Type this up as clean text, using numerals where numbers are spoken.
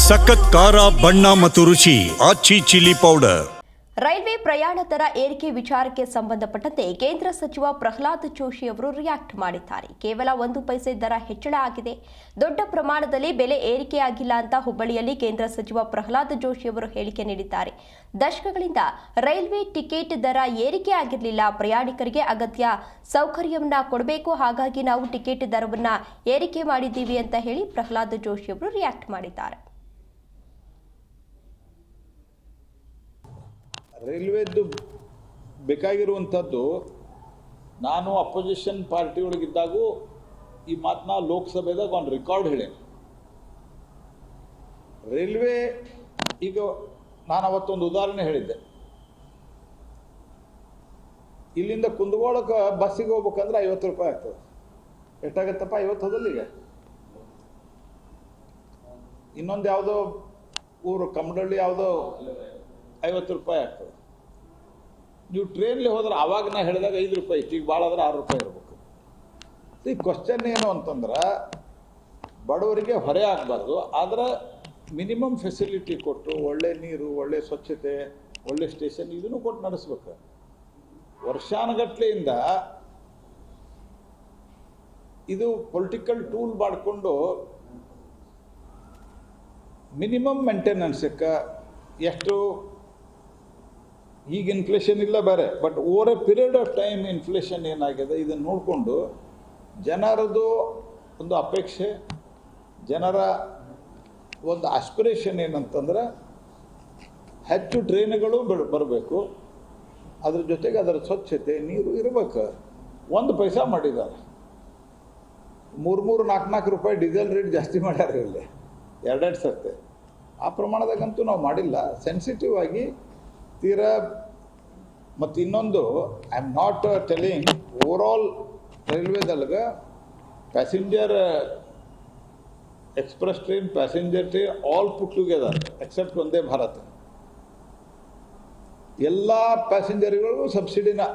ಸಖತ್ ಖಾರ ಬಣ್ಣ ಮತ್ತು ರುಚಿ ಆಚಿ ಚಿಲ್ಲಿ ಪೌಡರ್. ರೈಲ್ವೆ ಪ್ರಯಾಣ ದರ ಏರಿಕೆ ವಿಚಾರಕ್ಕೆ ಸಂಬಂಧಪಟ್ಟಂತೆ ಕೇಂದ್ರ ಸಚಿವ ಪ್ರಹ್ಲಾದ್ ಜೋಶಿ ಅವರು ರಿಯಾಕ್ಟ್ ಮಾಡಿದ್ದಾರೆ. ಕೇವಲ 1 ಪೈಸೆ ದರ ಹೆಚ್ಚಳ ಆಗಿದೆ, ದೊಡ್ಡ ಪ್ರಮಾಣದಲ್ಲಿ ಬೆಲೆ ಏರಿಕೆಯಾಗಿಲ್ಲ ಅಂತ ಹುಬ್ಬಳ್ಳಿಯಲ್ಲಿ ಕೇಂದ್ರ ಸಚಿವ ಪ್ರಹ್ಲಾದ್ ಜೋಶಿ ಅವರು ಹೇಳಿಕೆ ನೀಡಿದ್ದಾರೆ. ದಶಕಗಳಿಂದ ರೈಲ್ವೆ ಟಿಕೆಟ್ ದರ ಏರಿಕೆ ಆಗಿರಲಿಲ್ಲ. ಪ್ರಯಾಣಿಕರಿಗೆ ಅಗತ್ಯ ಸೌಕರ್ಯವನ್ನ ಕೊಡಬೇಕು, ಹಾಗಾಗಿ ನಾವು ಟಿಕೆಟ್ ದರವನ್ನ ಏರಿಕೆ ಮಾಡಿದ್ದೀವಿ ಅಂತ ಹೇಳಿ ಪ್ರಹ್ಲಾದ್ ಜೋಶಿ ಅವರು ರಿಯಾಕ್ಟ್ ಮಾಡಿದ್ದಾರೆ. ರೈಲ್ವೆದ್ದು ಬೇಕಾಗಿರುವಂಥದ್ದು, ನಾನು ಅಪೋಸಿಷನ್ ಪಾರ್ಟಿ ಒಳಗಿದ್ದಾಗೂ ಈ ಮಾತನ್ನ ಲೋಕಸಭೆದಾಗ ಒಂದು ರೆಕಾರ್ಡ್ ಹೇಳೇನೆ. ರೈಲ್ವೆ ಈಗ ನಾನು ಅವತ್ತೊಂದು ಉದಾಹರಣೆ ಹೇಳಿದ್ದೆ. ಇಲ್ಲಿಂದ ಕುಂದಗೋಳಕ್ಕೆ ಬಸ್ಸಿಗೆ ಹೋಗ್ಬೇಕಂದ್ರೆ 50 ರೂಪಾಯಿ ಆಗ್ತದೆ. ಎಷ್ಟಾಗತ್ತಪ್ಪ? 50 ಹೋದಲ್ಲಿಗೆ. ಇನ್ನೊಂದು ಯಾವುದೋ ಊರು ಕಮಡಳ್ಳಿ ಯಾವುದೋ 50 ರೂಪಾಯಿ ಆಗ್ತದೆ. ನೀವು ಟ್ರೈನ್ಲಿ ಹೋದ್ರೆ ಆವಾಗ ನಾ ಹೇಳಿದಾಗ 5 ರೂಪಾಯಿ ಇತ್ತು, ಈಗ ಭಾಳ ಆದ್ರೆ 6 ರೂಪಾಯಿ ಇರಬೇಕು. ಈ ಕ್ವಶನ್ ಏನು ಅಂತಂದ್ರೆ, ಬಡವರಿಗೆ ಹೊರೆ ಆಗಬಾರ್ದು, ಆದ್ರೆ ಮಿನಿಮಮ್ ಫೆಸಿಲಿಟಿ ಕೊಟ್ಟು ಒಳ್ಳೆ ನೀರು, ಒಳ್ಳೆ ಸ್ವಚ್ಛತೆ, ಒಳ್ಳೆ ಸ್ಟೇಷನ್ ಇದನ್ನು ಕೊಟ್ಟು ನಡೆಸ್ಬೇಕು. ವರ್ಷಾನುಗಟ್ಲೆಯಿಂದ ಇದು ಪೊಲಿಟಿಕಲ್ ಟೂಲ್ ಮಾಡಿಕೊಂಡು ಮಿನಿಮಮ್ ಮೇಂಟೆನೆನ್ಸಕ್ಕೆ ಎಷ್ಟು, ಈಗ ಇನ್ಫ್ಲೇಷನ್ ಇಲ್ಲ ಬೇರೆ, but over A period of time inflation ಏನಾಗಿದೆ ಇದನ್ನು ನೋಡಿಕೊಂಡು ಜನರದು ಒಂದು ಅಪೇಕ್ಷೆ, ಜನರ ಒಂದು ಆಸ್ಪಿರೇಷನ್ ಏನಂತಂದ್ರೆ ಹೆಚ್ಚು ಟ್ರೈನ್ಗಳು ಬರಬೇಕು, ಅದ್ರ ಜೊತೆಗೆ ಅದರ ಸ್ವಚ್ಛತೆ, ನೀರು ಇರಬೇಕು. 1 ಪೈಸಾ ಮಾಡಿದ್ದಾರೆ. 3-4 ರೂಪಾಯಿ ಡೀಸೆಲ್ ರೇಟ್ ಜಾಸ್ತಿ ಮಾಡ್ಯಾರ ಇಲ್ಲಿ 2 ಸರ್ತೆ. ಆ ಪ್ರಮಾಣದಾಗಂತೂ ನಾವು ಮಾಡಿಲ್ಲ. ಸೆನ್ಸಿಟಿವ್ ಆಗಿ ತೀರಾ. ಮತ್ತು ಇನ್ನೊಂದು, I am not telling overall ರೈಲ್ವೆದಲ್ಗೆ passenger express train, passenger train all put together except Vande Bharat ಎಲ್ಲ ಪ್ಯಾಸೆಂಜರ್ಗಳಿಗೂ ಸಬ್ಸಿಡಿನ